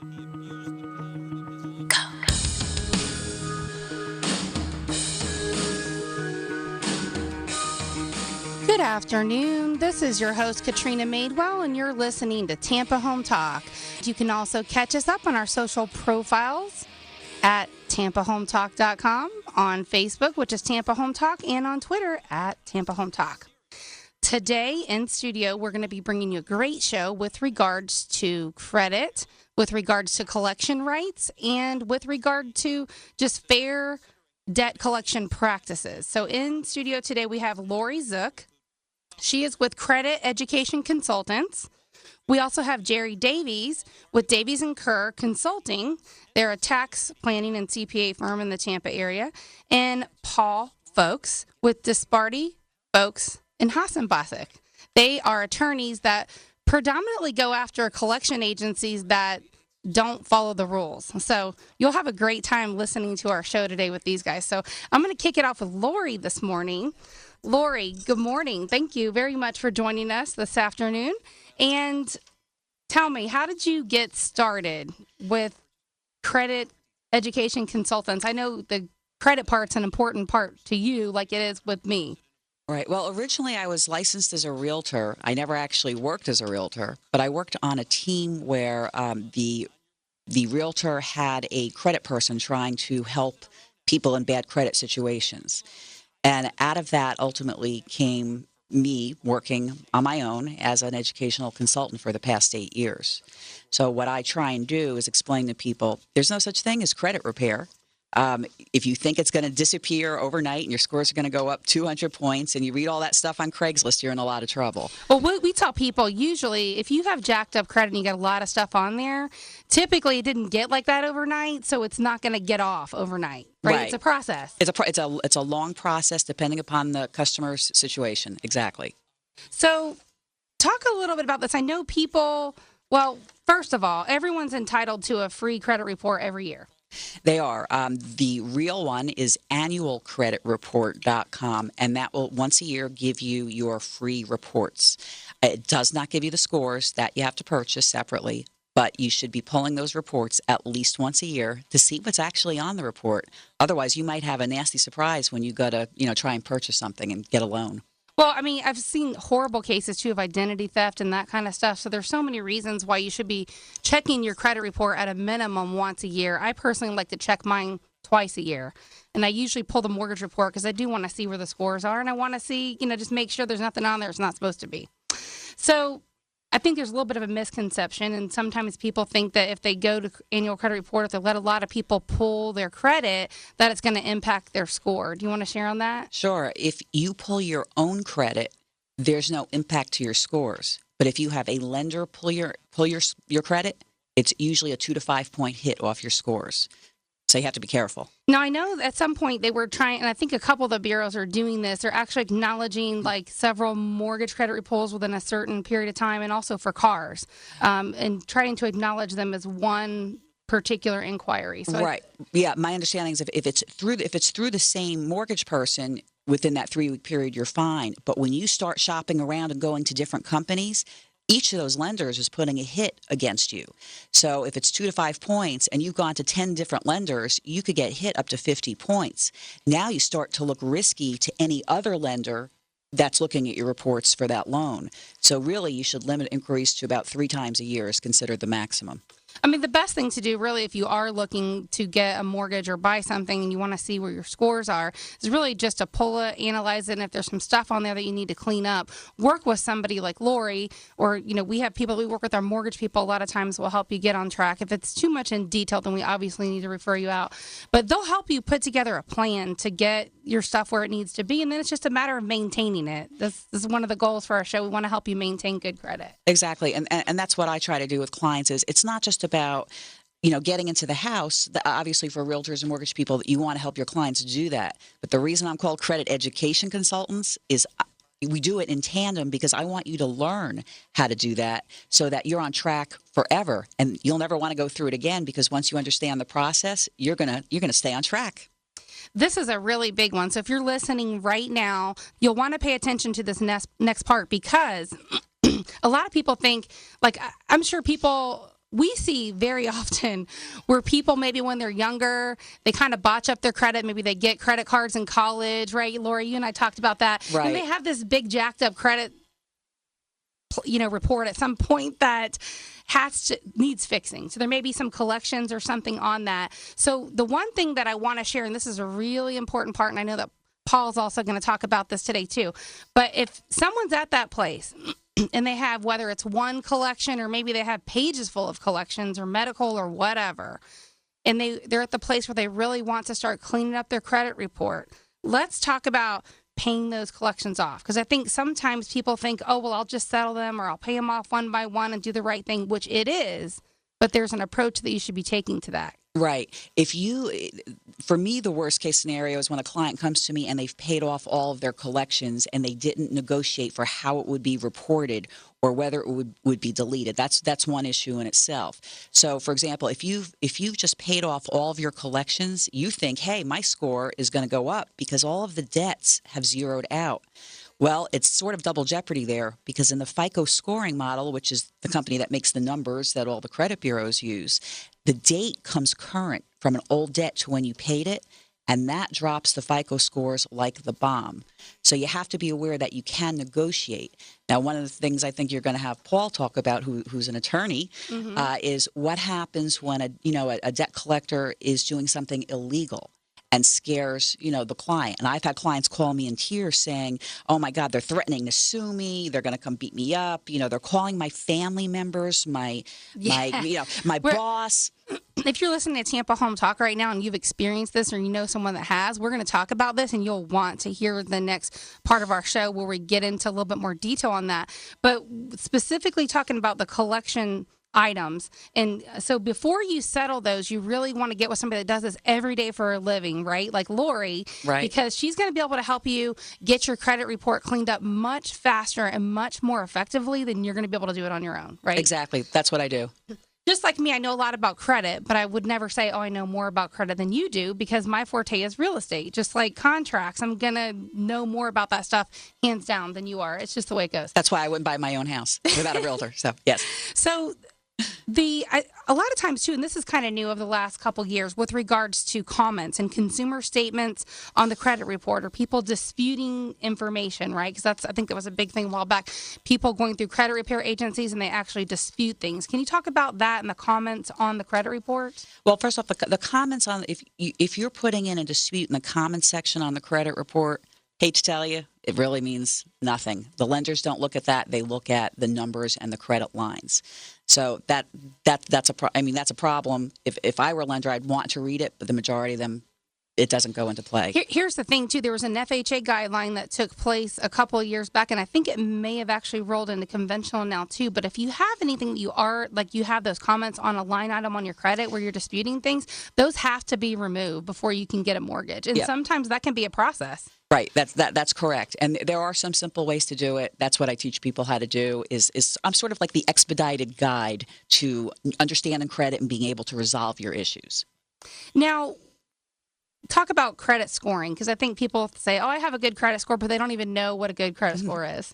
Good afternoon. This is your host, Katrina Madewell, and you're listening to Tampa Home Talk. You can also catch us up on our social profiles at TampaHomeTalk.com, on Facebook, which is Tampa Home Talk, and on Twitter at Tampa Home Talk. Today in studio, we're going to be bringing you a great show with regards to credit, with regards to collection rights, and with regard to just fair debt collection practices. So in studio today, we have Laurie Zoock. She is with Credit Education Consultants. We also have Jerry Davies with Davies & Kerr Consulting. They're a tax planning and CPA firm in the Tampa area. And Paul Folks with Disparty, Folks, and Hassenbasic. They are attorneys that predominantly go after collection agencies that don't follow the rules. So you'll have a great time listening to our show today with these guys. So I'm going to kick it off with Laurie this morning. Laurie, good morning. Thank you very much for joining us this afternoon. And tell me, how did you get started with Credit Education Consultants? I know the credit part's an important part to you, like it is with me. Right. Well, originally I was licensed as a realtor. I never actually worked as a realtor, but I worked on a team where the realtor had a credit person trying to help people in bad credit situations. And out of that ultimately came me working on my own as an educational consultant for the past 8 years. So what I try and do is explain to people, there's no such thing as credit repair. If you think it's going to disappear overnight and your scores are going to go up 200 points and you read all that stuff on Craigslist, you're in a lot of trouble. Well, we tell people usually if you have jacked up credit and you got a lot of stuff on there, typically it didn't get like that overnight, so it's not going to get off overnight, right? It's a process. It's a long process depending upon the customer's situation. Exactly. So talk a little bit about this. I know people, well, first of all, everyone's entitled to a free credit report every year. They are. The real one is annualcreditreport.com, and that will once a year give you your free reports. It does not give you the scores that you have to purchase separately, but you should be pulling those reports at least once a year to see what's actually on the report. Otherwise, you might have a nasty surprise when you go to, try and purchase something and get a loan. Well, I mean, I've seen horrible cases, too, of identity theft and that kind of stuff. So there's so many reasons why you should be checking your credit report at a minimum once a year. I personally like to check mine twice a year. And I usually pull the mortgage report because I do want to see where the scores are. And I want to see, just make sure there's nothing on there it's not supposed to be. So I think there's a little bit of a misconception. And sometimes people think that if they go to annual credit report, if they let a lot of people pull their credit, that it's going to impact their score. Do you want to share on that? Sure. If you pull your own credit, there's no impact to your scores. But if you have a lender pull your credit, it's usually a 2 to 5 point hit off your scores. So you have to be careful. Now, I know at some point they were trying, and I think a couple of the bureaus are doing this. They're actually acknowledging like several mortgage credit repulls within a certain period of time, and also for cars, and trying to acknowledge them as one particular inquiry. So right. Yeah. My understanding is if it's through the same mortgage person within that 3-week period, you're fine. But when you start shopping around and going to different companies, each of those lenders is putting a hit against you. So if it's 2 to 5 points and you've gone to 10 different lenders, you could get hit up to 50 points. Now you start to look risky to any other lender that's looking at your reports for that loan. So really you should limit inquiries to about 3 times a year is considered the maximum. I mean, the best thing to do, really, if you are looking to get a mortgage or buy something and you want to see where your scores are, is really just to pull it, analyze it, and if there's some stuff on there that you need to clean up, work with somebody like Laurie, or, we have people, we work with our mortgage people a lot of times will help you get on track. If it's too much in detail, then we obviously need to refer you out. But they'll help you put together a plan to get your stuff where it needs to be, and then it's just a matter of maintaining it. This is one of the goals for our show. We want to help you maintain good credit. Exactly, and that's what I try to do with clients is it's not just about getting into the house. Obviously for realtors and mortgage people, you want to help your clients do that. But the reason I'm called Credit Education Consultants is we do it in tandem because I want you to learn how to do that so that you're on track forever, and you'll never want to go through it again because once you understand the process, you're gonna stay on track. This is a really big one. So if you're listening right now, you'll want to pay attention to this next part because a lot of people think, like, I'm sure people we see very often where people, maybe when they're younger, they kind of botch up their credit. Maybe they get credit cards in college, right? Laurie, you and I talked about that. Right. And they have this big jacked up credit, report at some point that needs fixing. So there may be some collections or something on that. So the one thing that I want to share, and this is a really important part, and I know that Paul's also going to talk about this today too, but if someone's at that place and they have, whether it's one collection or maybe they have pages full of collections or medical or whatever, and they're at the place where they really want to start cleaning up their credit report, let's talk about paying those collections off. Because I think sometimes people think, oh, well, I'll just settle them or I'll pay them off one by one and do the right thing, which it is. But there's an approach that you should be taking to that. Right. For me, the worst case scenario is when a client comes to me and they've paid off all of their collections and they didn't negotiate for how it would be reported or whether it would be deleted. That's one issue in itself. So, for example, if you've just paid off all of your collections, you think, hey, my score is going to go up because all of the debts have zeroed out. Well, it's sort of double jeopardy there because in the FICO scoring model, which is the company that makes the numbers that all the credit bureaus use, the date comes current from an old debt to when you paid it, and that drops the FICO scores like the bomb. So you have to be aware that you can negotiate. Now, one of the things I think you're going to have Paul talk about, who's an attorney, is what happens when a debt collector is doing something illegal and scares, the client. And I've had clients call me in tears saying, oh, my God, they're threatening to sue me. They're going to come beat me up. They're calling my family members, my boss. If you're listening to Tampa Home Talk right now and you've experienced this or you know someone that has, we're going to talk about this and you'll want to hear the next part of our show where we get into a little bit more detail on that. But specifically talking about the collection items. And so before you settle those, you really want to get with somebody that does this every day for a living, right? Like Laurie, right? Because she's going to be able to help you get your credit report cleaned up much faster and much more effectively than you're going to be able to do it on your own, right? Exactly. That's what I do. Just like me, I know a lot about credit, but I would never say, oh, I know more about credit than you do because my forte is real estate. Just like contracts, I'm going to know more about that stuff hands down than you are. It's just the way it goes. That's why I wouldn't buy my own house without a realtor. So, yes. So a lot of times too, and this is kind of new of the last couple years with regards to comments and consumer statements on the credit report or people disputing information, right? Because I think that was a big thing a while back. People going through credit repair agencies and they actually dispute things. Can you talk about that and the comments on the credit report? Well, first off, the comments on if you're putting in a dispute in the comments section on the credit report, hate to tell you, it really means nothing. The lenders don't look at that; they look at the numbers and the credit lines. So that's a problem. If I were a lender, I'd want to read it, but the majority of them, it doesn't go into play. Here's the thing, too. There was an FHA guideline that took place a couple of years back, and I think it may have actually rolled into conventional now, too. But if you have anything that you have those comments on a line item on your credit where you're disputing things, those have to be removed before you can get a mortgage. And sometimes that can be a process. Right. That's correct. And there are some simple ways to do it. That's what I teach people how to do is I'm sort of like the expedited guide to understanding credit and being able to resolve your issues. Now, talk about credit scoring, because I think people say, oh, I have a good credit score, but they don't even know what a good credit score is.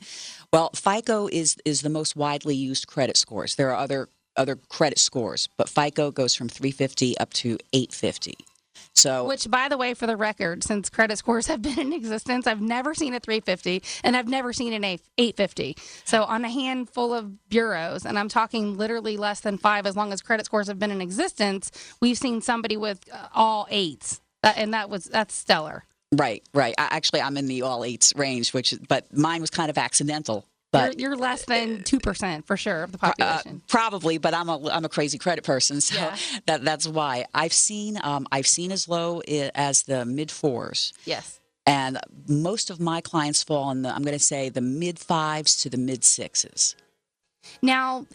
Well, FICO is the most widely used credit scores. There are other credit scores, but FICO goes from 350 up to 850. Which, by the way, for the record, since credit scores have been in existence, I've never seen a 350 and I've never seen an 850. So on a handful of bureaus, and I'm talking literally less than 5, as long as credit scores have been in existence, we've seen somebody with all 8s. That's stellar. Right. I'm in the all 8s range, but mine was kind of accidental. But you're less than 2% for sure of the population. Probably, but I'm a crazy credit person, so that's why I've seen as low as the mid 4s. Yes. And most of my clients fall in I'm going to say the mid 5s to the mid 6s. Now,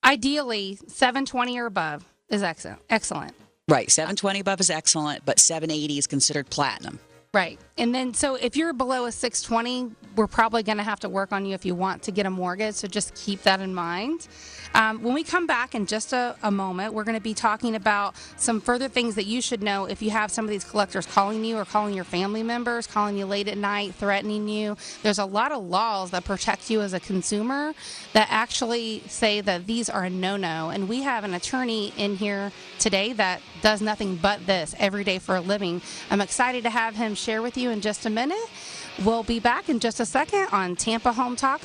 ideally, 720 or above is excellent. Right, 720 above is excellent, but 780 is considered platinum. Right. And then, so if you're below a 620, we're probably going to have to work on you if you want to get a mortgage. So just keep that in mind. When we come back in just a moment, we're going to be talking about some further things that you should know if you have some of these collectors calling you or calling your family members, calling you late at night, threatening you. There's a lot of laws that protect you as a consumer that actually say that these are a no-no. And we have an attorney in here today that does nothing but this every day for a living. I'm excited to have him share with you in just a minute. We'll be back in just a second on Tampa Home Talk.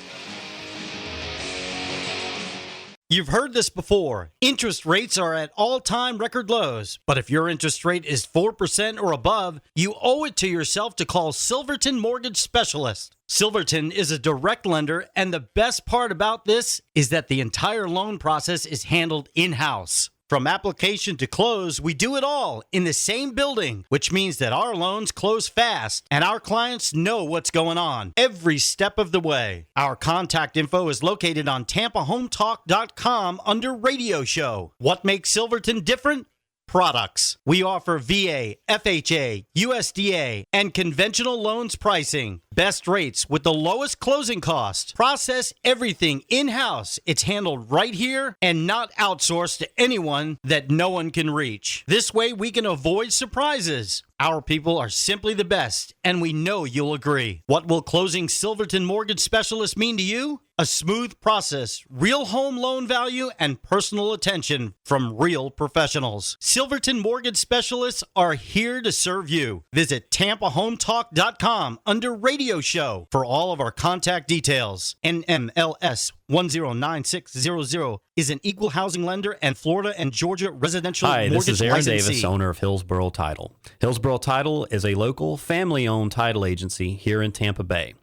You've heard this before. Interest rates are at all-time record lows. But if your interest rate is 4% or above, you owe it to yourself to call Silverton Mortgage Specialist. Silverton is a direct lender, and the best part about this is that the entire loan process is handled in-house. From application to close, we do it all in the same building, which means that our loans close fast and our clients know what's going on every step of the way. Our contact info is located on TampaHometalk.com under Radio Show. What makes Silverton different? Products. We offer VA, FHA, USDA, and conventional loans pricing. Best rates with the lowest closing cost. Process everything in-house. It's handled right here and not outsourced to anyone that no one can reach. This way we can avoid surprises. Our people are simply the best, and we know you'll agree. What will closing Silverton Mortgage Specialist mean to you? A smooth process, real home loan value, and personal attention from real professionals. Silverton Mortgage Specialists are here to serve you. Visit TampaHometalk.com under Radio Show for all of our contact details. NMLS 109600 is an equal housing lender and Florida and Georgia residential mortgage licensee. Hi, this is Aaron Davis, owner of Hillsborough Title. Hillsborough Title is a local family-owned title agency here in Tampa Bay.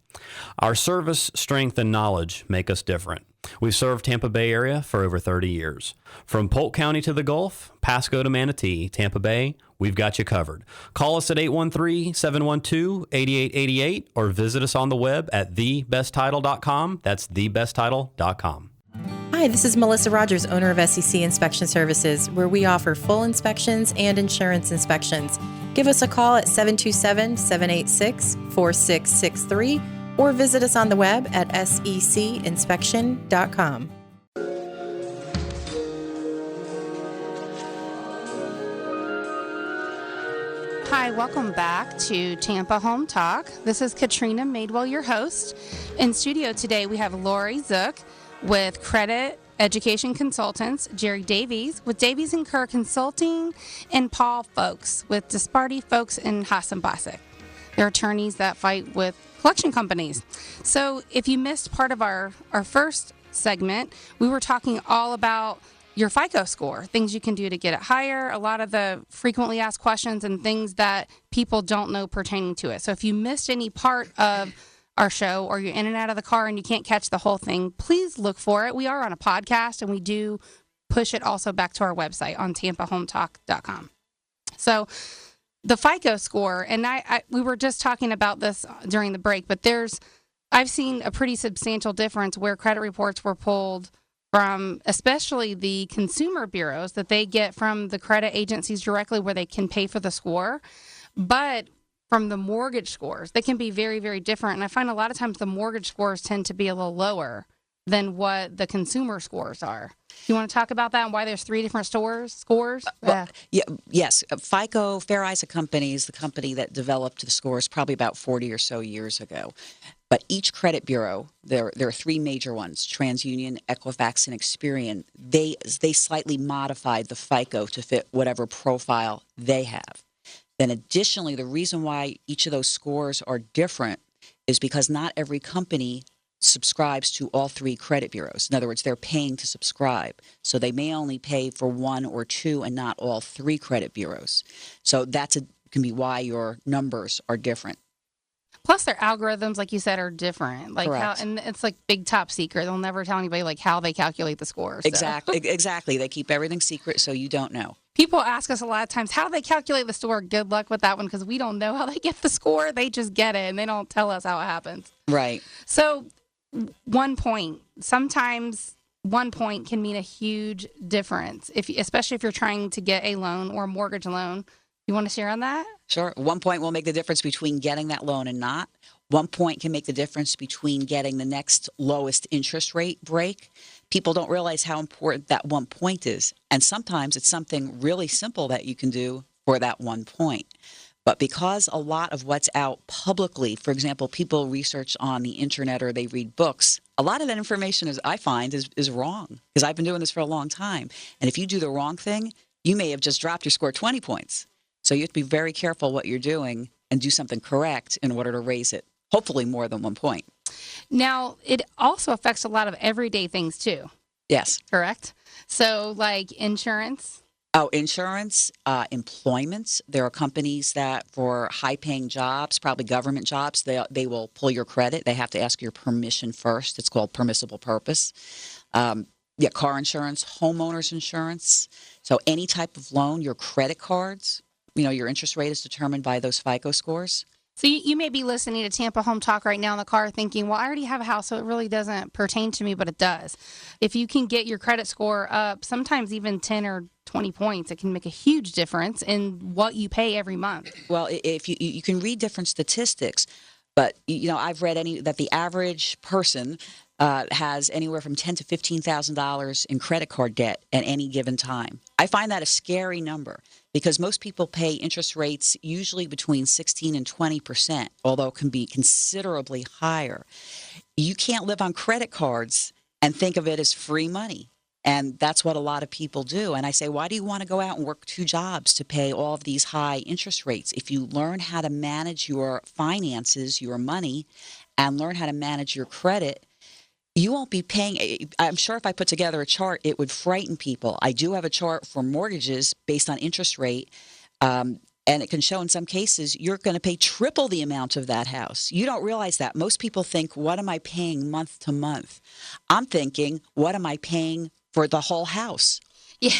Our service, strength, and knowledge make us different. We've served Tampa Bay area for over 30 years. From Polk County to the Gulf, Pasco to Manatee, Tampa Bay, we've got you covered. Call us at 813-712-8888 or visit us on the web at thebesttitle.com. That's thebesttitle.com. Hi, this is Melissa Rogers, owner of SEC Inspection Services, where we offer full inspections and insurance inspections. Give us a call at 727-786-4663 or visit us on the web at secinspection.com. Hi, welcome back to Tampa Home Talk. This is Katrina Madewell, your host. In studio today, we have Laurie Zoock with Credit Education Consultants, Jerry Davies with Davies & Kerr Consulting, and Paul Folks with Disparty Folks and Hassan Bassik. They're attorneys that fight with collection companies. So if you missed part of our first segment, we were talking all about your FICO score, things you can do to get it higher, a lot of the frequently asked questions and things that people don't know pertaining to it. So if you missed any part of our show or you're in and out of the car and you can't catch the whole thing, please look for it. We are on a podcast and we do push it also back to our website on TampaHometalk.com. So the FICO score, and we were just talking about this during the break, but I've seen a pretty substantial difference where credit reports were pulled from, especially the consumer bureaus that they get from the credit agencies directly where they can pay for the score. But from the mortgage scores, they can be very, very different. And I find a lot of times the mortgage scores tend to be a little lower than what the consumer scores are. You want to talk about that and why there's three different scores? Yes. FICO, Fair Isaac Company is the company that developed the scores probably about 40 or so years ago. But each credit bureau, there are three major ones, TransUnion, Equifax, and Experian. They slightly modified the FICO to fit whatever profile they have. Then additionally, the reason why each of those scores are different is because not every company subscribes to all three credit bureaus. In other words, they're paying to subscribe. So they may only pay for one or two and not all three credit bureaus. So can be why your numbers are different. Plus, their algorithms, like you said, are different. Correct. And it's like big top secret. They'll never tell anybody like how they calculate the scores. So. Exactly. They keep everything secret, so you don't know. People ask us a lot of times, how do they calculate the score? Good luck with that one, because we don't know how they get the score. They just get it, and they don't tell us how it happens. Right. So 1 point. Sometimes 1 point can mean a huge difference, especially if you're trying to get a loan or a mortgage loan You want to share on that? Sure. 1 point will make the difference between getting that loan and not. 1 point can make the difference between getting the next lowest interest rate break. People don't realize how important that 1 point is. And sometimes it's something really simple that you can do for that 1 point. But because a lot of what's out publicly, for example, people research on the internet or they read books, a lot of that information, I find, is wrong, because I've been doing this for a long time. And if you do the wrong thing, you may have just dropped your score 20 points. So you have to be very careful what you're doing and do something correct in order to raise it, hopefully more than 1 point. Now, it also affects a lot of everyday things too. Yes. Correct? So like insurance. Oh, insurance, employment. There are companies that for high-paying jobs, probably government jobs, they will pull your credit. They have to ask your permission first. It's called permissible purpose. Car insurance, homeowners insurance. So any type of loan, your credit cards, your interest rate is determined by those FICO scores. So you may be listening to Tampa Home Talk right now in the car thinking, well, I already have a house, so it really doesn't pertain to me, but it does. If you can get your credit score up, sometimes even 10 or 20 points, it can make a huge difference in what you pay every month. Well, if you can read different statistics, but I've read that the average person has anywhere from $10,000 to $15,000 in credit card debt at any given time. I find that a scary number because most people pay interest rates usually between 16 and 20%, although it can be considerably higher. You can't live on credit cards and think of it as free money. And that's what a lot of people do. And I say, why do you want to go out and work 2 jobs to pay all of these high interest rates? If you learn how to manage your finances, your money, and learn how to manage your credit, you won't be paying. I'm sure if I put together a chart, it would frighten people. I do have a chart for mortgages based on interest rate, and it can show in some cases you're going to pay triple the amount of that house. You don't realize that. Most people think, what am I paying month to month? I'm thinking, what am I paying for the whole house? Yeah,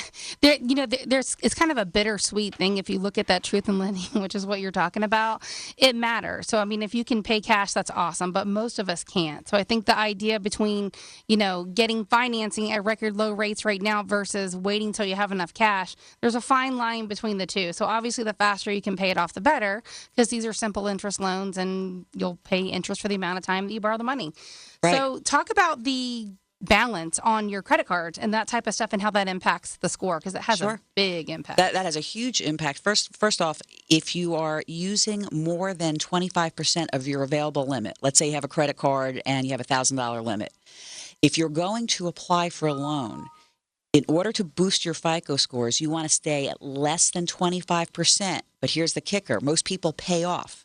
it's kind of a bittersweet thing if you look at that truth in lending, which is what you're talking about. It matters. So, I mean, if you can pay cash, that's awesome, but most of us can't. So I think the idea between, getting financing at record low rates right now versus waiting until you have enough cash, there's a fine line between the two. So obviously the faster you can pay it off, the better, because these are simple interest loans and you'll pay interest for the amount of time that you borrow the money. Right. So talk about the balance on your credit cards and that type of stuff and how that impacts the score, because it has a big impact. That has a huge impact. First off, if you are using more than 25% of your available limit, let's say you have a credit card and you have a $1,000 limit, if you're going to apply for a loan, in order to boost your FICO scores, you want to stay at less than 25%. But here's the kicker. Most people pay off.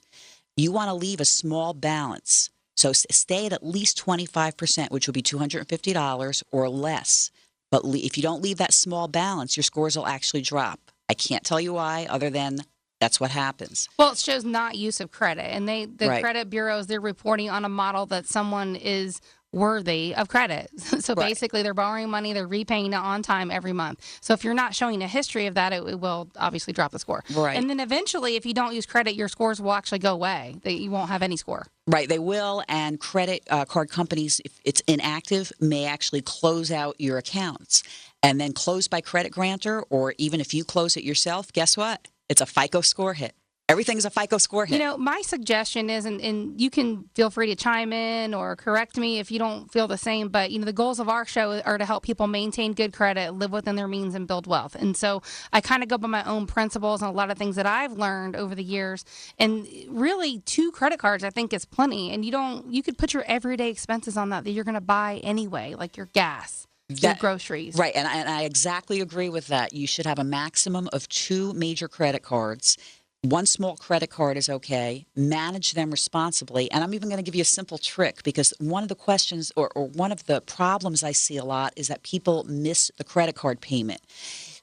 You want to leave a small balance. So stay at least 25%, which would be $250 or less. But if you don't leave that small balance, your scores will actually drop. I can't tell you why, other than that's what happens. Well, it shows not use of credit. And the credit bureaus, they're reporting on a model that someone is worthy of credit. So basically they're borrowing money, they're repaying it on time every month. So if you're not showing a history of that, it will obviously drop the score. Right. And then eventually, if you don't use credit, your scores will actually go away. You won't have any score. Right, they will, and credit card companies, if it's inactive, may actually close out your accounts. And then close by credit grantor, or even if you close it yourself, guess what? It's a FICO score hit. Everything's a FICO score hit. My suggestion is, and you can feel free to chime in or correct me if you don't feel the same, but, the goals of our show are to help people maintain good credit, live within their means, and build wealth. And so I kind of go by my own principles and a lot of things that I've learned over the years. And really, 2 credit cards, I think, is plenty. And you could put your everyday expenses on that you're going to buy anyway, like your gas. Your groceries. Right, and I exactly agree with that. You should have a maximum of 2 major credit cards. 1 small credit card is okay. Manage them responsibly. And I'm even going to give you a simple trick, because one of the questions or one of the problems I see a lot is that people miss the credit card payment.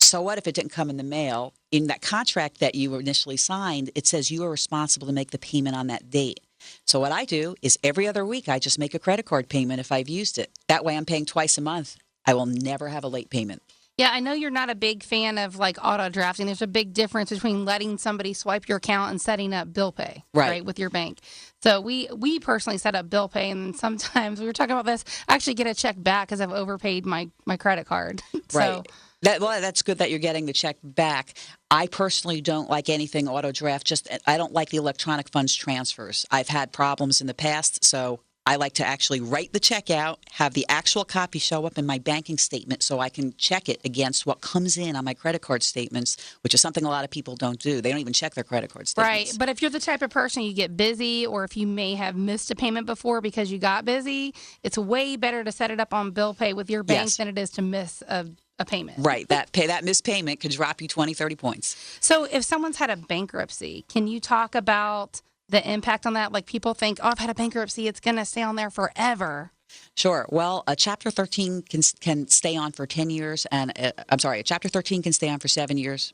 So what if it didn't come in the mail? In that contract that you initially signed, it says you are responsible to make the payment on that date. So what I do is every other week I just make a credit card payment if I've used it. That way I'm paying twice a month. I will never have a late payment. Yeah, I know you're not a big fan of auto drafting. There's a big difference between letting somebody swipe your account and setting up bill pay, right, with your bank. So we personally set up bill pay, and sometimes we were talking about this. I actually get a check back because I've overpaid my credit card. So, right. That's good that you're getting the check back. I personally don't like anything auto draft. I don't like the electronic funds transfers. I've had problems in the past, so I like to actually write the check out, have the actual copy show up in my banking statement so I can check it against what comes in on my credit card statements, which is something a lot of people don't do. They don't even check their credit card statements. Right. But if you're the type of person you get busy, or if you may have missed a payment before because you got busy, it's way better to set it up on bill pay with your bank than it is to miss a payment. Right. That missed payment could drop you 20, 30 points. So if someone's had a bankruptcy, can you talk about the impact on that? Like, people think, oh, I've had a bankruptcy, it's going to stay on there forever. Sure. Well, a Chapter 13 can stay on for 10 years, and a Chapter 13 can stay on for 7 years,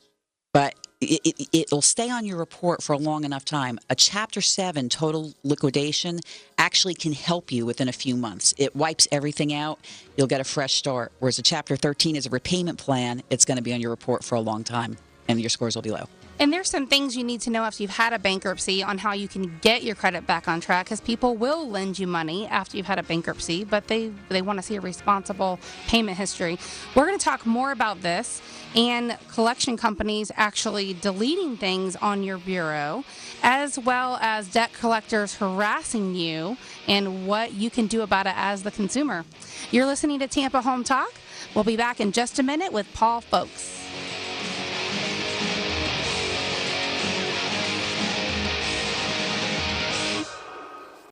but it'll stay on your report for a long enough time. A Chapter 7 total liquidation actually can help you within a few months. It wipes everything out. You'll get a fresh start. Whereas a Chapter 13 is a repayment plan. It's going to be on your report for a long time, and your scores will be low. And there's some things you need to know after you've had a bankruptcy on how you can get your credit back on track, because people will lend you money after you've had a bankruptcy, but they want to see a responsible payment history. We're going to talk more about this and collection companies actually deleting things on your bureau, as well as debt collectors harassing you and what you can do about it as the consumer. You're listening to Tampa Home Talk. We'll be back in just a minute with Paul Folks.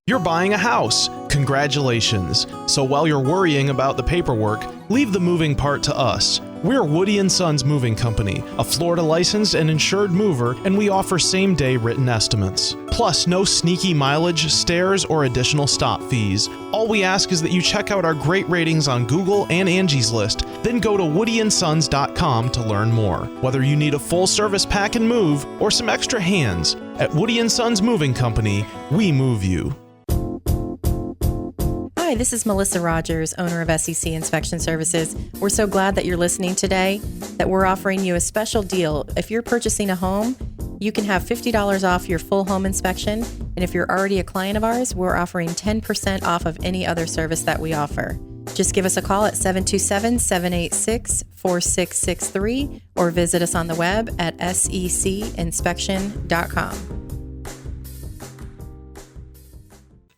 You're buying a house. Congratulations. So while you're worrying about the paperwork, leave the moving part to us. We're Woody & Sons Moving Company, a Florida licensed and insured mover, and we offer same-day written estimates. Plus, no sneaky mileage, stairs, or additional stop fees. All we ask is that you check out our great ratings on Google and Angie's List, then go to woodyandsons.com to learn more. Whether you need a full service pack and move or some extra hands, at Woody & Sons Moving Company, we move you. Hi, this is Melissa Rogers, owner of SEC Inspection Services. We're so glad that you're listening today, that we're offering you a special deal. If you're purchasing a home, you can have $50 off your full home inspection. And if you're already a client of ours, we're offering 10% off of any other service that we offer. Just give us a call at 727-786-4663 or visit us on the web at secinspection.com.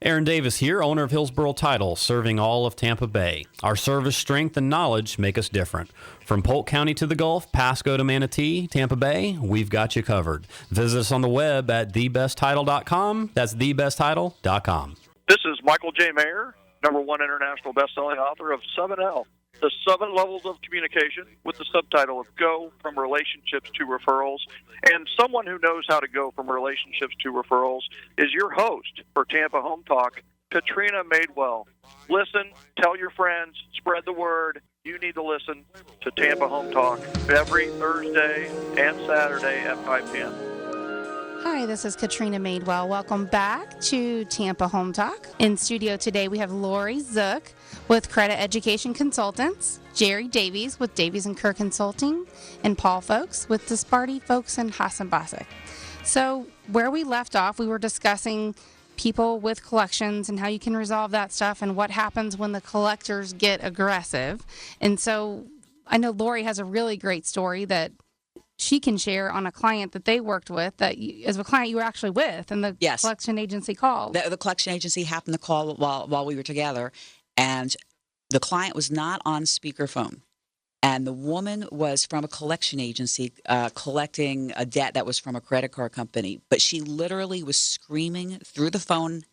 Aaron Davis here, owner of Hillsborough Title, serving all of Tampa Bay. Our service, strength, and knowledge make us different. From Polk County to the Gulf, Pasco to Manatee, Tampa Bay, we've got you covered. Visit us on the web at thebesttitle.com. That's thebesttitle.com. This is Michael J. Mayer, #1 international best-selling author of 7L, The 7 Levels of Communication, with the subtitle of Go From Relationships to Referrals. And someone who knows how to go from relationships to referrals is your host for Tampa Home Talk, Katrina Madewell. Listen, tell your friends, spread the word. You need to listen to Tampa Home Talk every Thursday and Saturday at 5 p.m. Hi, this is Katrina Madewell. Welcome back to Tampa Home Talk. In studio today, we have Laurie Zoock with Credit Education Consultants, Jerry Davies with Davies & Kerr Consulting, and Paul Folks with Disparty Folks and Hassan Basic. So where we left off, we were discussing people with collections and how you can resolve that stuff and what happens when the collectors get aggressive. And so I know Laurie has a really great story that she can share on a client that they worked with, that as a client you were actually with, and the collection agency called. The collection agency happened to call while we were together, and the client was not on speakerphone. And the woman was from a collection agency collecting a debt that was from a credit card company. But she literally was screaming through the phone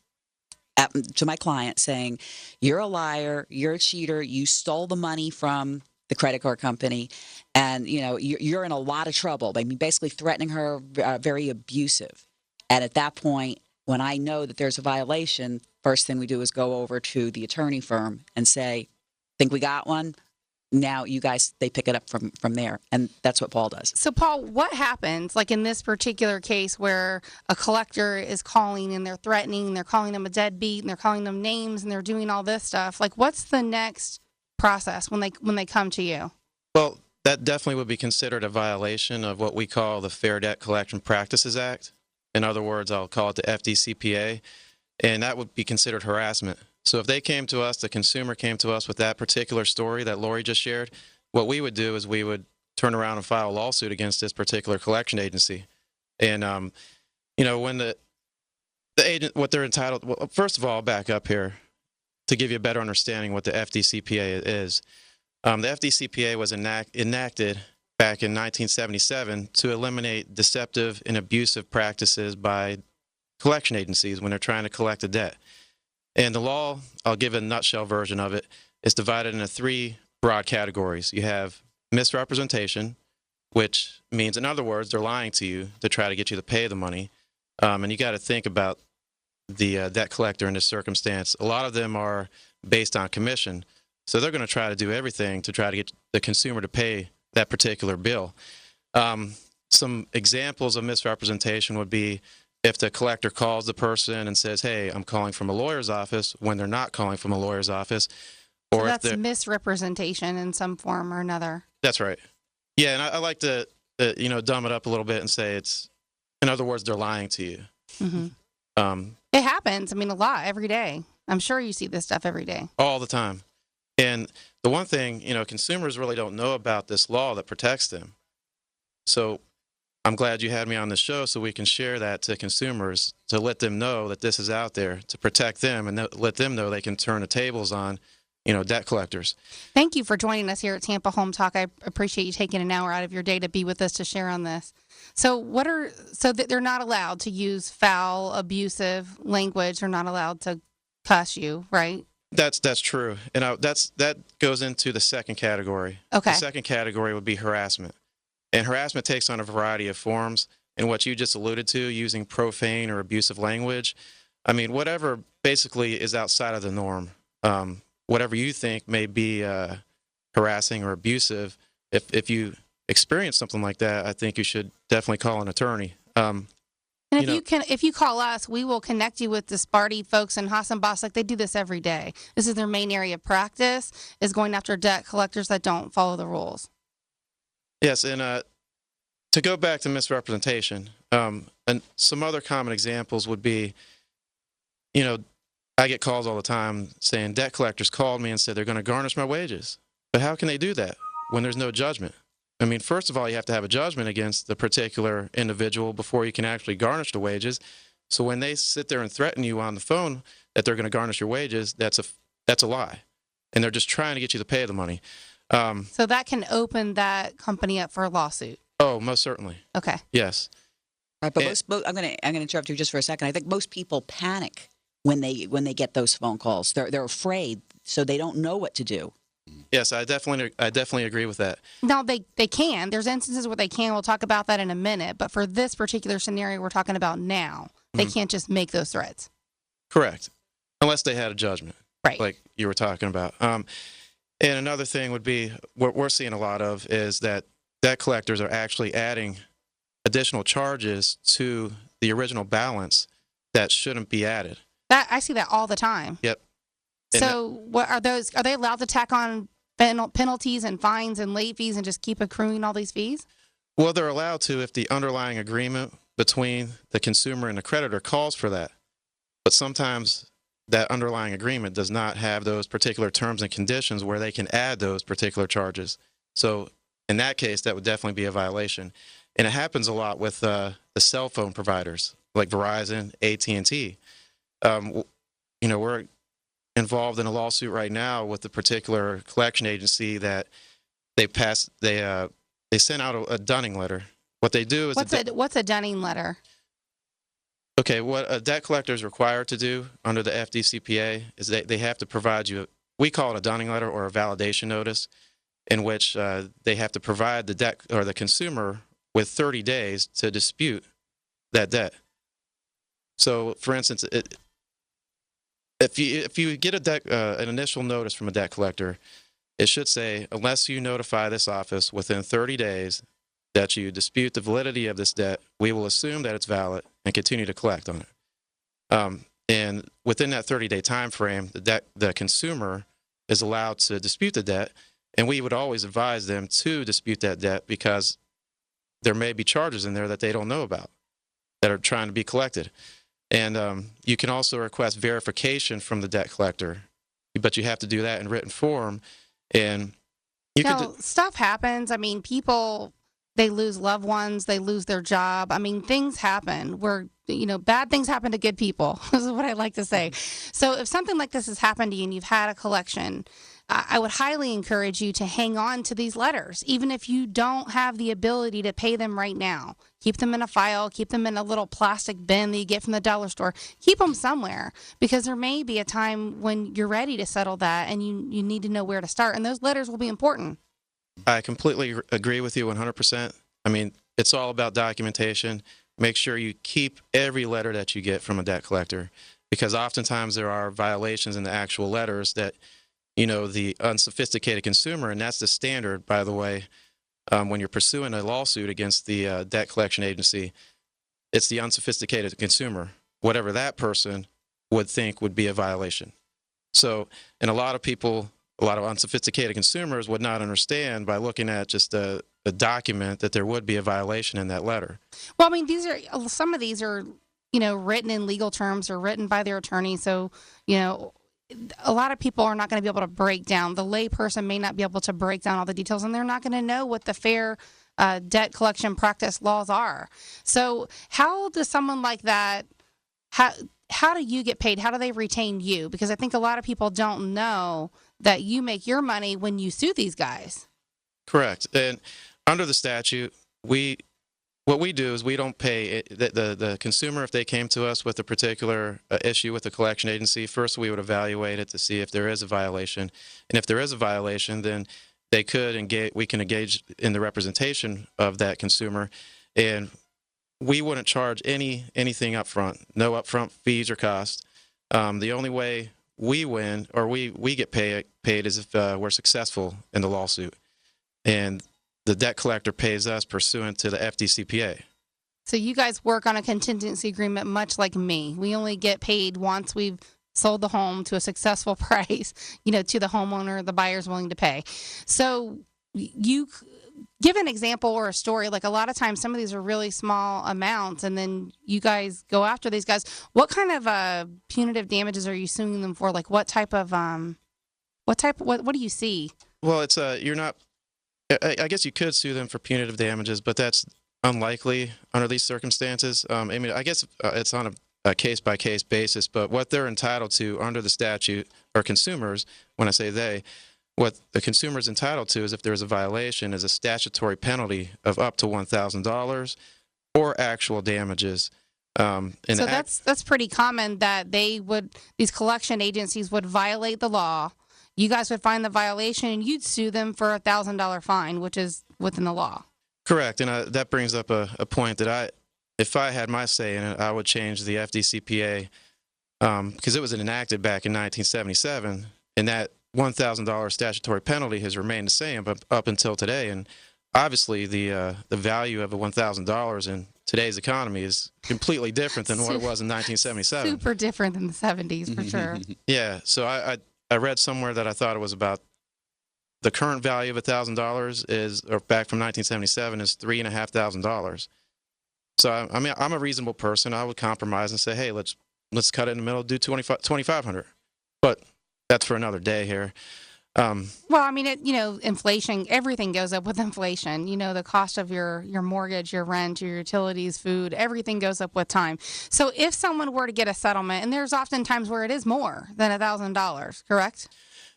to my client saying, "You're a liar, you're a cheater, you stole the money from the credit card company, and you're in a lot of trouble." I mean, basically threatening her, very abusive. And at that point, when I know that there's a violation, first thing we do is go over to the attorney firm and say, "Think we got one? Now you guys," they pick it up from there. And that's what Paul does. So Paul, what happens like in this particular case where a collector is calling and they're threatening, they're calling them a deadbeat and they're calling them names and they're doing all this stuff? Like, what's the next process when they come to you? Well, that definitely would be considered a violation of what we call the Fair Debt Collection Practices Act. In other words, I'll call it the FDCPA, and that would be considered harassment. So if they came to us, the consumer came to us with that particular story that Laurie just shared, what we would do is we would turn around and file a lawsuit against this particular collection agency. And, when the agent, what they're entitled, well, first of all, I'll back up here to give you a better understanding what the FDCPA is. The FDCPA was enacted back in 1977 to eliminate deceptive and abusive practices by collection agencies when they're trying to collect a debt. And the law, I'll give a nutshell version of it, is divided into 3 broad categories. You have misrepresentation, which means, in other words, they're lying to you to try to get you to pay the money. And you got to think about the debt collector in this circumstance. A lot of them are based on commission, so they're going to try to do everything to try to get the consumer to pay that particular bill. Some examples of misrepresentation would be if the collector calls the person and says, "Hey, I'm calling from a lawyer's office," when they're not calling from a lawyer's office. Or so that's misrepresentation in some form or another. That's right. Yeah, and I like to dumb it up a little bit and say it's, in other words, they're lying to you. Mm-hmm. It happens. I mean, a lot every day. I'm sure you see this stuff every day. All the time. And the one thing, consumers really don't know about this law that protects them. So I'm glad you had me on the show so we can share that to consumers, to let them know that this is out there, to protect them and let them know they can turn the tables on, debt collectors. Thank you for joining us here at Tampa Home Talk. I appreciate you taking an hour out of your day to be with us to share on this. So that they're not allowed to use foul, abusive language. They're not allowed to cuss you, right? That's true. And that goes into the second category. Okay. The second category would be harassment. And harassment takes on a variety of forms. And what you just alluded to, using profane or abusive language, I mean, whatever basically is outside of the norm, whatever you think may be harassing or abusive, if you experience something like that, I think you should definitely call an attorney. And if you call us, we will connect you with the Sparty folks in Hassenboss. Like, they do this every day. This is their main area of practice, is going after debt collectors that don't follow the rules. Yes, and to go back to misrepresentation, and some other common examples would be, I get calls all the time saying debt collectors called me and said they're going to garnish my wages. But how can they do that when there's no judgment? I mean, first of all, you have to have a judgment against the particular individual before you can actually garnish the wages. So when they sit there and threaten you on the phone that they're going to garnish your wages, that's a lie. And they're just trying to get you to pay the money. So that can open that company up for a lawsuit. Oh, most certainly. Okay. Yes. Right, but I'm going to interrupt you just for a second. I think most people panic when they get those phone calls. They're afraid, so they don't know what to do. Yes, I definitely agree with that. No, they can. There's instances where they can. We'll talk about that in a minute. But for this particular scenario we're talking about now, they can't just make those threats. Correct. Unless they had a judgment. Right. Like you were talking about. And another thing would be, what we're seeing a lot of is that debt collectors are actually adding additional charges to the original balance that shouldn't be added. I see that all the time. Yep. So what are those? Are they allowed to tack on penalties and fines and late fees and just keep accruing all these fees? Well, they're allowed to if the underlying agreement between the consumer and the creditor calls for that. But sometimes that underlying agreement does not have those particular terms and conditions where they can add those particular charges. So in that case, that would definitely be a violation. And it happens a lot with the cell phone providers like Verizon, AT&T. We're involved in a lawsuit right now with a particular collection agency that they sent out a dunning letter. What they do is what's a dunning letter? Okay, what a debt collector is required to do under the FDCPA is they have to provide you, we call it a dunning letter or a validation notice, in which they have to provide the debt or the consumer with 30 days to dispute that debt. So, for instance, if you get an initial notice from a debt collector, it should say, unless you notify this office within 30 days that you dispute the validity of this debt, we will assume that it's valid and continue to collect on it. And within that 30-day time frame, the consumer is allowed to dispute the debt, and we would always advise them to dispute that debt because there may be charges in there that they don't know about that are trying to be collected. And you can also request verification from the debt collector, but you have to do that in written form. And Stuff happens. I mean, people, they lose loved ones, they lose their job. I mean, things happen where, bad things happen to good people. This is what I like to say. So if something like this has happened to you and you've had a collection, I would highly encourage you to hang on to these letters, even if you don't have the ability to pay them right now. Keep them in a file, keep them in a little plastic bin that you get from the dollar store. Keep them somewhere, because there may be a time when you're ready to settle that and you need to know where to start, and those letters will be important. I completely agree with you 100%. I mean, it's all about documentation. Make sure you keep every letter that you get from a debt collector, because oftentimes there are violations in the actual letters that, the unsophisticated consumer, and that's the standard, by the way, when you're pursuing a lawsuit against the debt collection agency, it's the unsophisticated consumer, whatever that person would think would be a violation. So, and a lot of unsophisticated consumers would not understand by looking at just a document that there would be a violation in that letter. Well, I mean, some of these are, written in legal terms or written by their attorney. So, a lot of people are not going to be able to break down. The lay person may not be able to break down all the details, and they're not going to know what the fair debt collection practice laws are. So how does someone like that, how do you get paid? How do they retain you? Because I think a lot of people don't know that you make your money when you sue these guys. Correct. And under the statute, what we do is we don't pay the consumer. If they came to us with a particular issue with the collection agency, first we would evaluate it to see if there is a violation. And if there is a violation, then we can engage in the representation of that consumer. And we wouldn't charge anything up front, no upfront fees or costs. The only way we win or we get paid is if we're successful in the lawsuit. And the debt collector pays us pursuant to the FDCPA. So you guys work on a contingency agreement much like me. We only get paid once we've sold the home to a successful price, to the homeowner, the buyer's willing to pay. So you give an example or a story. Like a lot of times some of these are really small amounts, and then you guys go after these guys. What kind of punitive damages are you suing them for? Like what do you see? Well, it's you're not. I guess you could sue them for punitive damages, but that's unlikely under these circumstances. I mean, I guess it's on a case-by-case basis, but what they're entitled to under the statute, or consumers, when I say they, what the consumer's entitled to is if there's a violation, is a statutory penalty of up to $1,000 or actual damages. So that's pretty common that these collection agencies would violate the law. You guys would find the violation and you'd sue them for a $1,000 fine, which is within the law. Correct. And that brings up a point that if I had my say in it, I would change the FDCPA because it was enacted back in 1977, and that $1,000 statutory penalty has remained the same up until today. And obviously the value of a $1,000 in today's economy is completely different than what it was in 1977. Super different than the 70s, for sure. Yeah. So I read somewhere that I thought it was about the current value of $1,000 or back from 1977 is $3,500. So I mean, I'm a reasonable person. I would compromise and say, hey, let's cut it in the middle, do $2,500. But that's for another day here. Well, I mean, inflation, everything goes up with inflation. The cost of your mortgage, your rent, your utilities, food, everything goes up with time. So if someone were to get a settlement, and there's often times where it is more than $1,000, correct?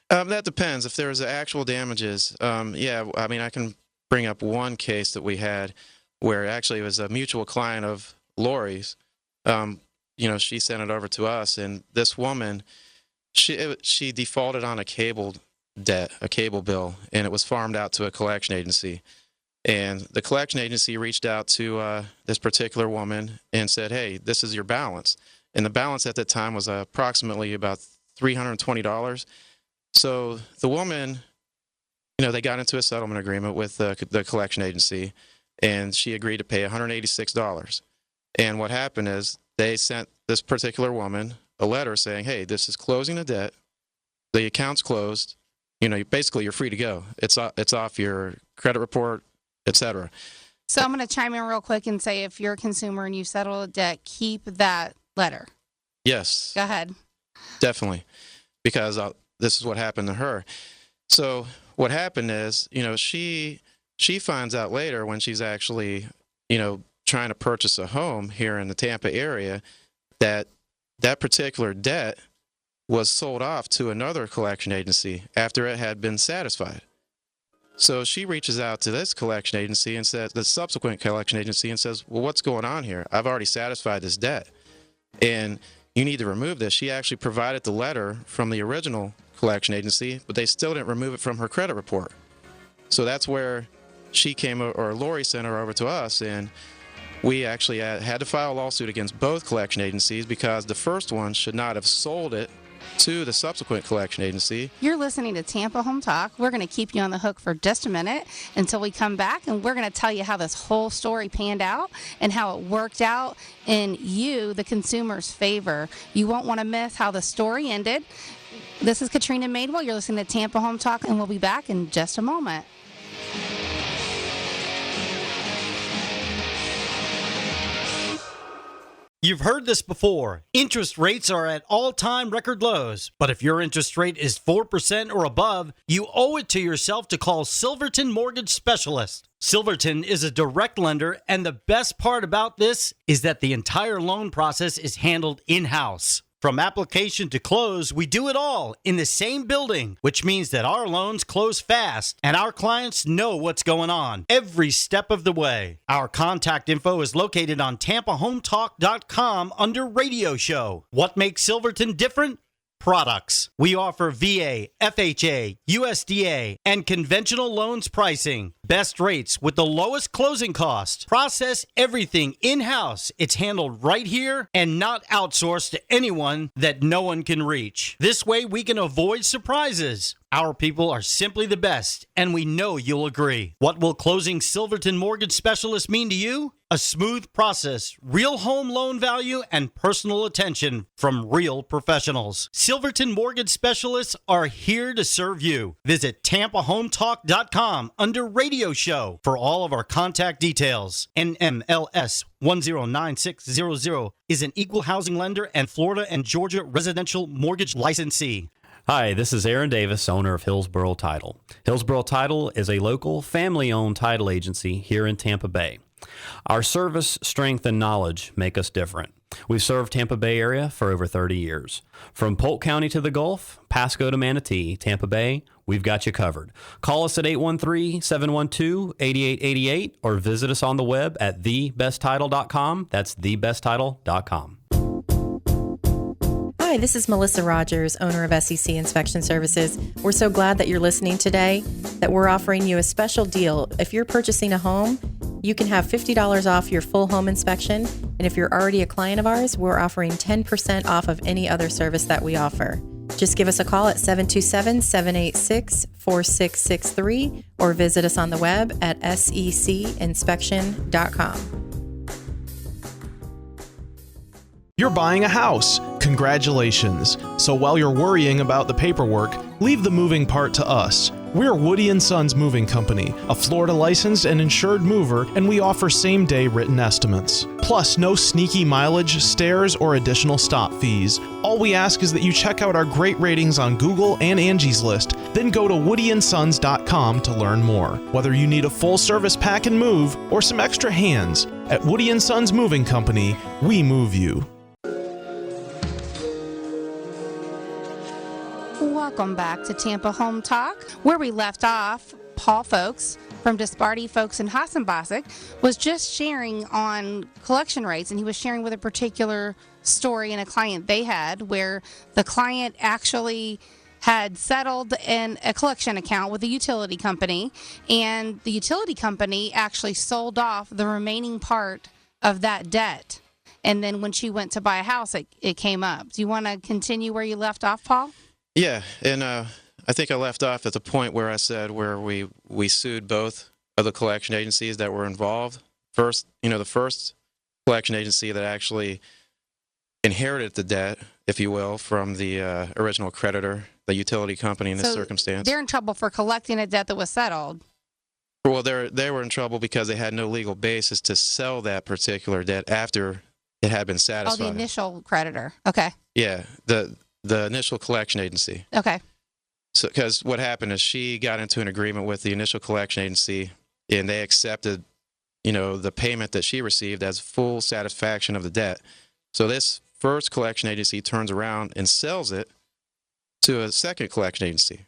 That depends. If there's actual damages, yeah, I mean, I can bring up one case that we had where actually it was a mutual client of Laurie's. She sent it over to us, and this woman, she defaulted on a cable bill, and it was farmed out to a collection agency. And the collection agency reached out to this particular woman and said, hey, this is your balance. And the balance at that time was approximately about $320. So the woman, they got into a settlement agreement with the collection agency, and she agreed to pay $186. And what happened is they sent this particular woman a letter saying, hey, this is closing the debt. The account's closed. Basically you're free to go. It's off your credit report, etc. So I'm going to chime in real quick and say, if you're a consumer and you settle a debt, keep that letter. Yes. Go ahead. Definitely. Because this is what happened to her. So what happened is, she finds out later when she's actually, trying to purchase a home here in the Tampa area that particular debt was sold off to another collection agency after it had been satisfied. So she reaches out to this collection agency and says, the subsequent collection agency, and says, well, what's going on here? I've already satisfied this debt, and you need to remove this. She actually provided the letter from the original collection agency, but they still didn't remove it from her credit report. So that's where she came, or Laurie sent her over to us, and we actually had to file a lawsuit against both collection agencies because the first one should not have sold it to the subsequent collection agency. You're listening to Tampa Home Talk. We're going to keep you on the hook for just a minute until we come back, and we're going to tell you how this whole story panned out and how it worked out in you, the consumer's favor. You won't want to miss how the story ended. This is Katrina Madewell. You're listening to Tampa Home Talk, and we'll be back in just a moment. You've heard this before. Interest rates are at all-time record lows. But if your interest rate is 4% or above, you owe it to yourself to call Silverton Mortgage Specialist. Silverton is a direct lender, and the best part about this is that the entire loan process is handled in-house. From application to close, we do it all in the same building, which means that our loans close fast and our clients know what's going on every step of the way. Our contact info is located on TampaHometalk.com under Radio Show. What makes Silverton different? Products. We offer VA, FHA, USDA, and conventional loans pricing. Best rates with the lowest closing cost. Process everything in-house. It's handled right here and not outsourced to anyone that no one can reach. This way we can avoid surprises. Our people are simply the best, and we know you'll agree. What will closing Silverton Mortgage Specialist mean to you? A smooth process, real home loan value, and personal attention from real professionals. Silverton Mortgage Specialists are here to serve you. Visit TampaHometalk.com under Radio Show for all of our contact details. NMLS 109600 is an equal housing lender and Florida and Georgia residential mortgage licensee. Hi, this is Aaron Davis, owner of Hillsborough Title. Hillsborough Title is a local family-owned title agency here in Tampa Bay. Our service, strength, and knowledge make us different. We've served Tampa Bay area for over 30 years. From Polk County to the Gulf, Pasco to Manatee, Tampa Bay, we've got you covered. Call us at 813-712-8888 or visit us on the web at thebesttitle.com. That's thebesttitle.com. Hi, this is Melissa Rogers, owner of SEC Inspection Services. We're so glad that you're listening today, that we're offering you a special deal. If you're purchasing a home, you can have $50 off your full home inspection. And if you're already a client of ours, we're offering 10% off of any other service that we offer. Just give us a call at 727-786-4663 or visit us on the web at secinspection.com. You're buying a house. Congratulations. So while you're worrying about the paperwork, leave the moving part to us. We're Woody & Sons Moving Company, a Florida licensed and insured mover, and we offer same-day written estimates. Plus, no sneaky mileage, stairs, or additional stop fees. All we ask is that you check out our great ratings on Google and Angie's List, then go to woodyandsons.com to learn more. Whether you need a full service pack and move or some extra hands, at Woody & Sons Moving Company, we move you. Welcome back to Tampa Home Talk. Where we left off, Paul Folks from Disparty Folks in Hassenbosik was just sharing on collection rates, and he was sharing with a particular story and a client they had where the client actually had settled in a collection account with a utility company, and the utility company actually sold off the remaining part of that debt. And then when she went to buy a house, it came up. Do you want to continue where you left off, Paul? Yeah, and I think I left off at the point where I said where we sued both of the collection agencies that were involved. First, the first collection agency that actually inherited the debt, if you will, from the original creditor, the utility company in this circumstance. They're in trouble for collecting a debt that was settled. Well, they were in trouble because they had no legal basis to sell that particular debt after it had been satisfied. Oh, the initial creditor. Okay. Yeah, the initial collection agency. Okay. So, because what happened is she got into an agreement with the initial collection agency, and they accepted, the payment that she received as full satisfaction of the debt. So this first collection agency turns around and sells it to a second collection agency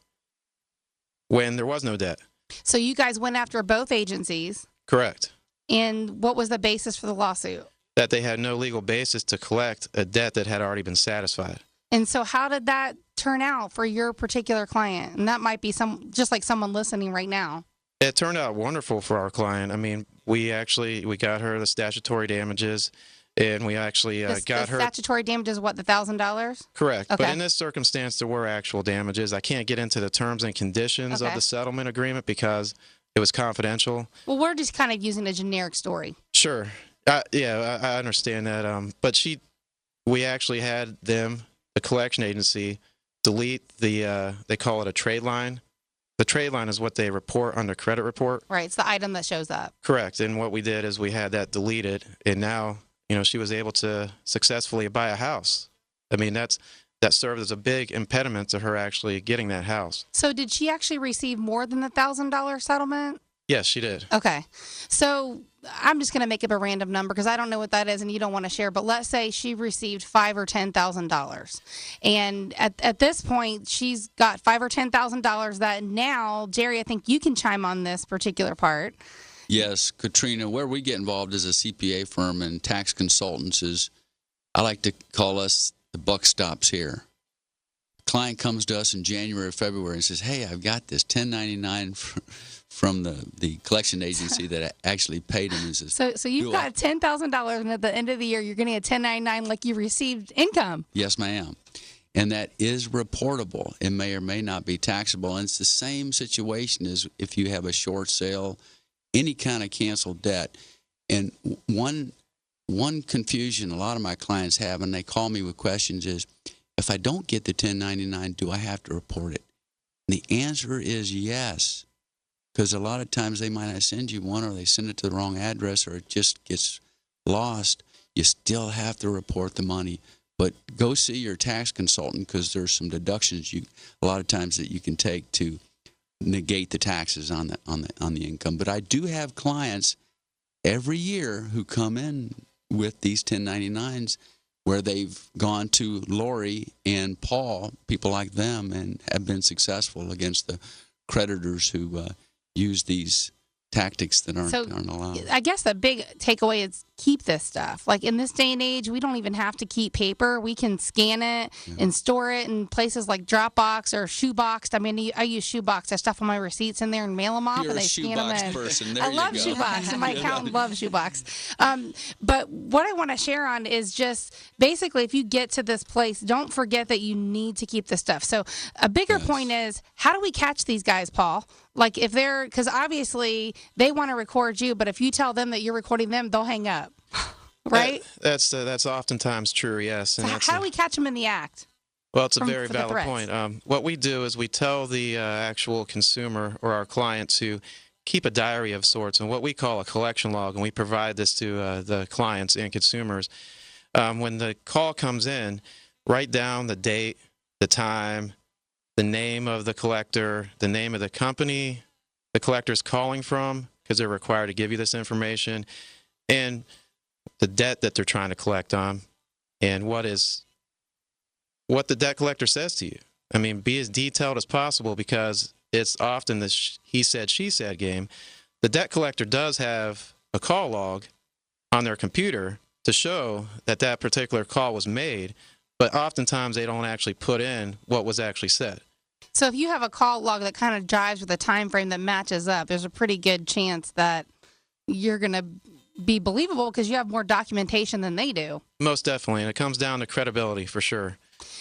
when there was no debt. So you guys went after both agencies. Correct. And what was the basis for the lawsuit? That they had no legal basis to collect a debt that had already been satisfied. And so how did that turn out for your particular client? And that might be just like someone listening right now. It turned out wonderful for our client. I mean, we got her the statutory damages, and we actually got her... The statutory damages, what, the $1,000? Correct. Okay. But in this circumstance, there were actual damages. I can't get into the terms and conditions of the settlement agreement because it was confidential. Well, we're just kind of using a generic story. Sure. I understand that. But we actually had them, the collection agency, delete they call it a trade line. The trade line is what they report on their credit report. Right. It's the item that shows up. Correct. And what we did is we had that deleted, and now, she was able to successfully buy a house. I mean, that served as a big impediment to her actually getting that house. So did she actually receive more than the $1,000 settlement? Yes, she did. Okay. So I'm just going to make up a random number because I don't know what that is and you don't want to share. But let's say she received $5,000 or $10,000. And at this point, she's got $5,000 or $10,000 that now, Jerry, I think you can chime on this particular part. Yes, Katrina, where we get involved as a CPA firm and tax consultants is, I like to call us the buck stops here. Client comes to us in January or February and says, hey, I've got this 1099 from the collection agency that actually paid him. So you've got $10,000, and at the end of the year, you're getting a 1099 like you received income. Yes, ma'am. And that is reportable. It may or may not be taxable. And it's the same situation as if you have a short sale, any kind of canceled debt. And one confusion a lot of my clients have, and they call me with questions, is, if I don't get the 1099, do I have to report it? And the answer is yes. Because a lot of times they might not send you one, or they send it to the wrong address, or it just gets lost. You still have to report the money. But go see your tax consultant, because there's some deductions a lot of times that you can take to negate the taxes on the income. But I do have clients every year who come in with these 1099s where they've gone to Laurie and Paul, people like them, and have been successful against the creditors who use these tactics that aren't allowed. I guess the big takeaway is keep this stuff. Like in this day and age, we don't even have to keep paper. We can scan it and store it in places like Dropbox or Shoebox. I mean, I use Shoebox. I stuff all my receipts in there and mail them off, You're and they a scan them in. Person. There I love go. Shoebox, and my accountant loves Shoebox. But what I want to share on is just basically, if you get to this place, don't forget that you need to keep this stuff. So a bigger point is, how do we catch these guys, Paul? Like if because obviously they want to record you, but if you tell them that you're recording them, they'll hang up, right? That's oftentimes true, yes. So and how do we catch them in the act? Well, it's a very valid point. What we do is we tell the actual consumer or our client to keep a diary of sorts, and what we call a collection log, and we provide this to the clients and consumers. When the call comes in, write down the date, the time, the name of the collector, the name of the company the collector is calling from, because they're required to give you this information, and the debt that they're trying to collect on, and what the debt collector says to you. I mean, be as detailed as possible, because it's often this he said, she said game. The debt collector does have a call log on their computer to show that that particular call was made, but oftentimes they don't actually put in what was actually said. So if you have a call log that kind of jives with a time frame that matches up, there's a pretty good chance that you're going to be believable because you have more documentation than they do. Most definitely, and it comes down to credibility for sure.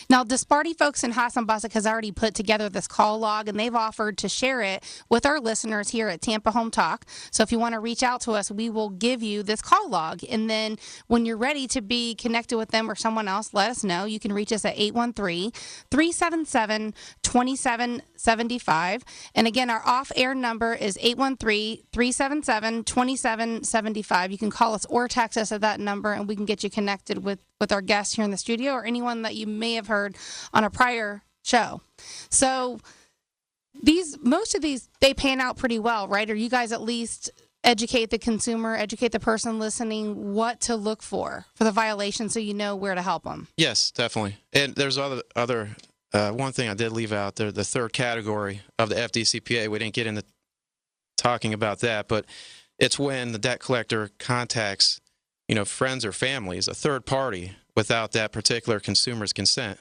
Now, Disparty folks in Hassan-Busick has already put together this call log, and they've offered to share it with our listeners here at Tampa Home Talk. So if you want to reach out to us, we will give you this call log. And then when you're ready to be connected with them or someone else, let us know. You can reach us at 813-377-2775. And again, our off-air number is 813-377-2775. You can call us or text us at that number, and we can get you connected with our guests here in the studio or anyone that you may have heard on a prior show. So most of these, they pan out pretty well, right? Or you guys at least educate the consumer, educate the person listening what to look for the violation so you know where to help them. Yes, definitely. And there's other one thing I did leave out there, the third category of the FDCPA. We didn't get into talking about that, but it's when the debt collector contacts, friends or families, a third party, without that particular consumer's consent.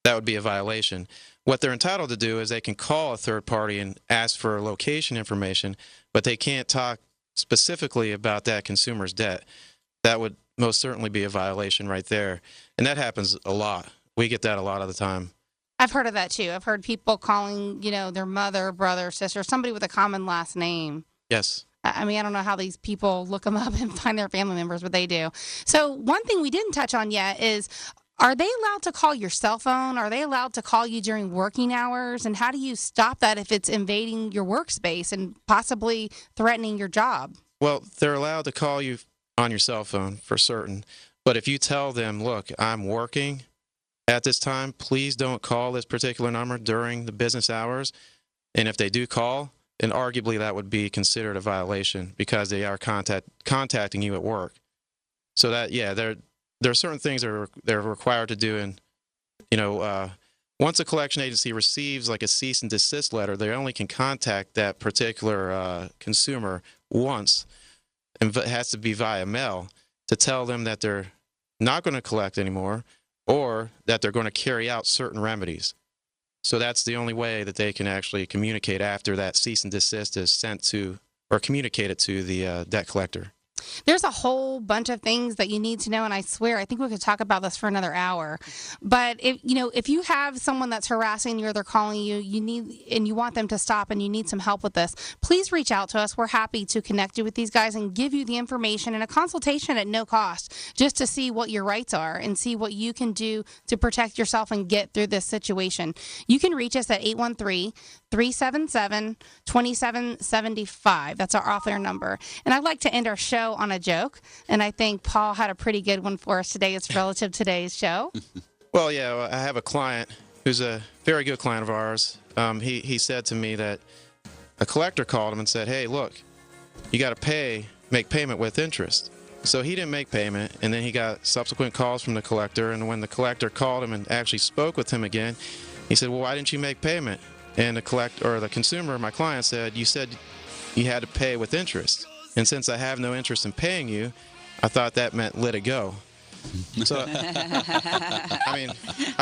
That would be a violation. What they're entitled to do is they can call a third party and ask for location information, but they can't talk specifically about that consumer's debt. That would most certainly be a violation right there. And that happens a lot. We get that a lot of the time. I've heard of that too. I've heard people calling, their mother, brother, sister, somebody with a common last name. Yes. I mean, I don't know how these people look them up and find their family members, but they do. So one thing we didn't touch on yet is, are they allowed to call your cell phone? Are they allowed to call you during working hours? And how do you stop that if it's invading your workspace and possibly threatening your job? Well, they're allowed to call you on your cell phone for certain. But if you tell them, look, I'm working at this time, please don't call this particular number during the business hours. And if they do call, then arguably that would be considered a violation because they are contacting you at work. So that, there are certain things they're required to do. And, once a collection agency receives like a cease and desist letter, they only can contact that particular consumer once, and it has to be via mail to tell them that they're not going to collect anymore or that they're going to carry out certain remedies. So that's the only way that they can actually communicate after that cease and desist is sent to or communicated to the debt collector. There's a whole bunch of things that you need to know, and I swear, I think we could talk about this for another hour. But if you have someone that's harassing you or they're calling you, and you want them to stop and you need some help with this, please reach out to us. We're happy to connect you with these guys and give you the information and a consultation at no cost, just to see what your rights are and see what you can do to protect yourself and get through this situation. You can reach us at 813-377-2775. That's our off-air number. And I'd like to end our show on a joke, and I think Paul had a pretty good one for us today. It's relative to today's show. Well, yeah, I have a client who's a very good client of ours. He said to me that a collector called him and said, hey, look, you got to make payment with interest. So he didn't make payment, and then he got subsequent calls from the collector, and when the collector called him and actually spoke with him again, he said, well, why didn't you make payment? And the consumer, my client, said you had to pay with interest. And since I have no interest in paying you, I thought that meant let it go. So, I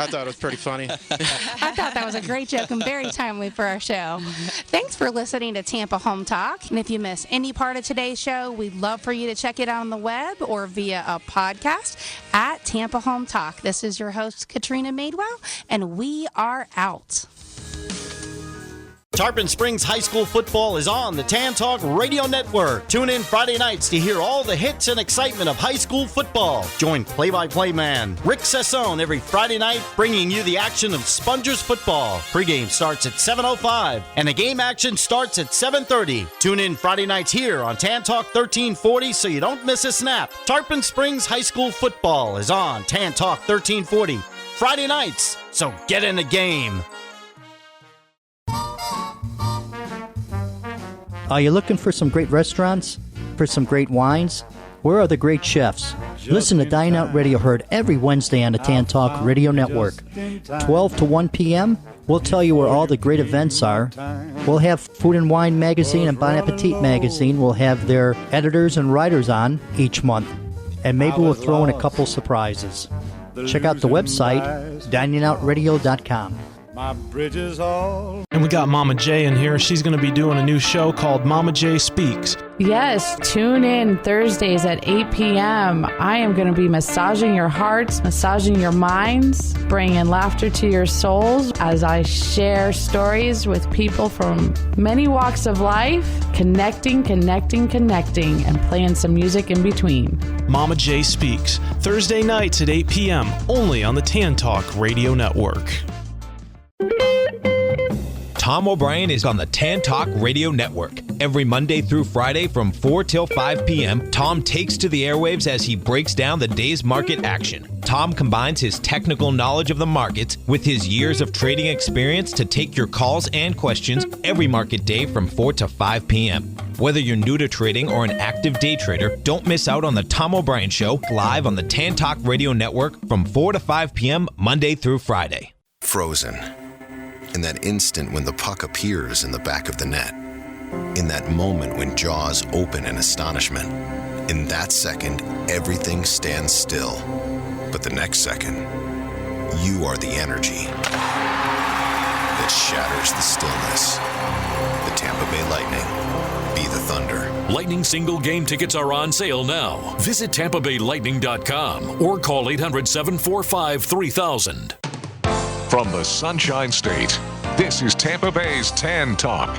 thought it was pretty funny. I thought that was a great joke and very timely for our show. Thanks for listening to Tampa Home Talk. And if you miss any part of today's show, we'd love for you to check it out on the web or via a podcast at Tampa Home Talk. This is your host, Katrina Madewell, and we are out. Tarpon Springs High School football is on the Tan Talk Radio Network. Tune in Friday nights to hear all the hits and excitement of high school football. Join play-by-play man Rick Sassone every Friday night, bringing you the action of Spongers football. Pregame starts at 7:05, and the game action starts at 7:30. Tune in Friday nights here on Tan Talk 1340 so you don't miss a snap. Tarpon Springs High School football is on Tan Talk 1340 Friday nights, so get in the game. Are you looking for some great restaurants? For some great wines? Where are the great chefs? Listen to Dine Out Radio, heard every Wednesday on the Tan Talk Radio Network. 12 to 1 p.m., we'll tell you where all the great events are. We'll have Food and Wine Magazine and Bon Appetit Magazine. We'll have their editors and writers on each month. And maybe we'll throw in a couple surprises. Check out the website, diningoutradio.com. My bridges all. And we got Mama J in here. She's going to be doing a new show called Mama J Speaks. Yes, tune in Thursdays at 8 p.m. I am going to be massaging your hearts, massaging your minds, bringing laughter to your souls as I share stories with people from many walks of life, connecting, and playing some music in between. Mama J Speaks, Thursday nights at 8 p.m., only on the Tan Talk Radio Network. Tom O'Brien is on the Tan Talk Radio Network. Every Monday through Friday from 4 till 5 p.m., Tom takes to the airwaves as he breaks down the day's market action. Tom combines his technical knowledge of the markets with his years of trading experience to take your calls and questions every market day from 4 to 5 p.m. Whether you're new to trading or an active day trader, don't miss out on the Tom O'Brien Show live on the Tan Talk Radio Network from 4 to 5 p.m. Monday through Friday. Frozen. In that instant when the puck appears in the back of the net. In that moment when jaws open in astonishment. In that second, everything stands still. But the next second, you are the energy that shatters the stillness. The Tampa Bay Lightning. Be the Thunder. Lightning single game tickets are on sale now. Visit TampaBayLightning.com or call 800-745-3000. From the Sunshine State, this is Tampa Bay's Tan Talk.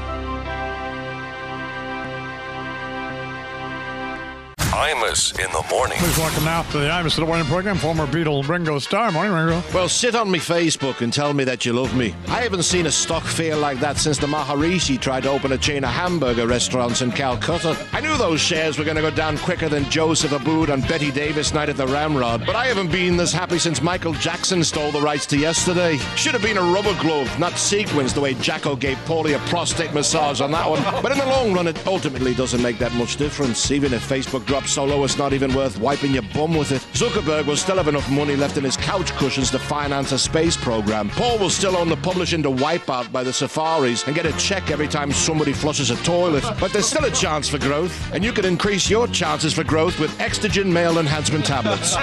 Imus in the morning. Please welcome now to the Imus in the morning program, former Beatle Ringo Starr. Morning, Ringo. Well, sit on me Facebook and tell me that you love me. I haven't seen a stock fail like that since the Maharishi tried to open a chain of hamburger restaurants in Calcutta. I knew those shares were going to go down quicker than Joseph Abood on Betty Davis night at the Ramrod, but I haven't been this happy since Michael Jackson stole the rights to Yesterday. Should have been a rubber glove, not sequins, the way Jacko gave Paulie a prostate massage on that one. But in the long run, it ultimately doesn't make that much difference. Even if Facebook drops so low, it's not even worth wiping your bum with it. Zuckerberg will still have enough money left in his couch cushions to finance a space program. Paul will still own the publishing to Wipeout by the Safaris and get a check every time somebody flushes a toilet. But there's still a chance for growth, and you can increase your chances for growth with Extogen male enhancement tablets.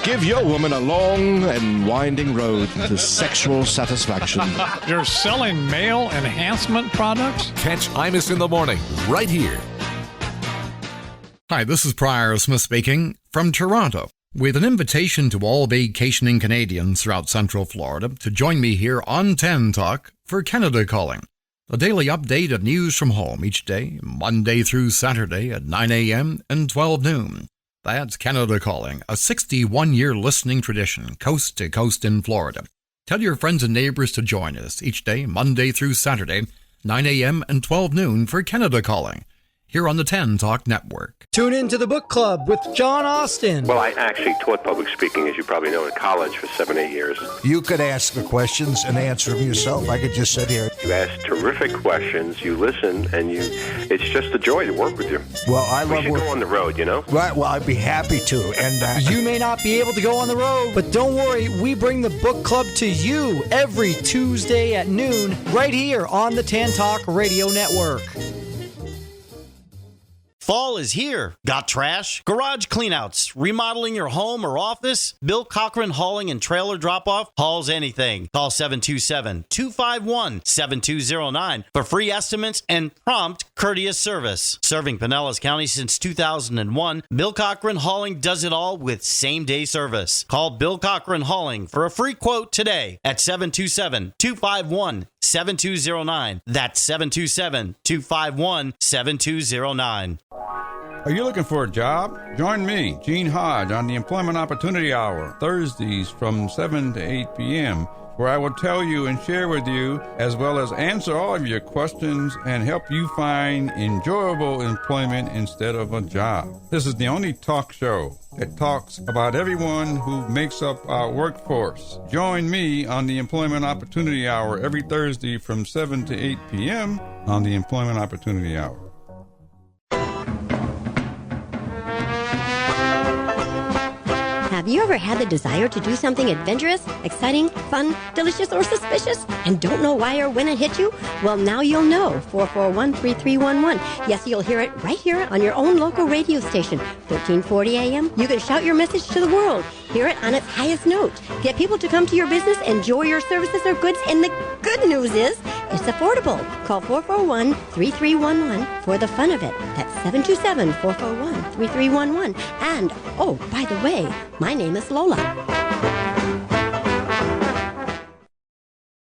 Give your woman a long and winding road to sexual satisfaction. You're selling male enhancement products? Catch Imus in the morning right here. Hi, this is Prior Smith speaking from Toronto, with an invitation to all vacationing Canadians throughout Central Florida to join me here on Tan Talk for Canada Calling, a daily update of news from home each day, Monday through Saturday at 9 a.m. and 12 noon. That's Canada Calling, a 61-year listening tradition, coast to coast in Florida. Tell your friends and neighbors to join us each day, Monday through Saturday, 9 a.m. and 12 noon for Canada Calling, here on the Tan Talk Network. Tune in to the book club with John Austin. Well, I actually taught public speaking, as you probably know, in college for 7-8 years. You could ask the questions and answer them yourself. I could just sit here. You ask terrific questions, you listen, and it's just a joy to work with you. Well, I love go on the road, you know? Right, well, I'd be happy to. And you may not be able to go on the road, but don't worry, we bring the book club to you every Tuesday at noon, right here on the Tan Talk Radio Network. Fall is here. Got trash? Garage cleanouts? Remodeling your home or office? Bill Cochran Hauling and Trailer Drop-Off hauls anything. Call 727-251-7209 for free estimates and prompt, courteous service. Serving Pinellas County since 2001, Bill Cochran Hauling does it all with same-day service. Call Bill Cochran Hauling for a free quote today at 727-251-7209. That's 727-251-7209. Are you looking for a job? Join me, Gene Hodge, on the Employment Opportunity Hour, Thursdays from 7 to 8 p.m., where I will tell you and share with you, as well as answer all of your questions and help you find enjoyable employment instead of a job. This is the only talk show that talks about everyone who makes up our workforce. Join me on the Employment Opportunity Hour every Thursday from 7 to 8 p.m. on the Employment Opportunity Hour. Have you ever had the desire to do something adventurous, exciting, fun, delicious, or suspicious, and don't know why or when it hit you? Well, now you'll know. 441-3311. Yes, you'll hear it right here on your own local radio station. 1340 AM. You can shout your message to the world. Hear it on its highest note. Get people to come to your business, enjoy your services or goods, and the good news is it's affordable. Call 441-3311 for the fun of it. That's 727-441-3311. And, oh, by the way, my name is Lola.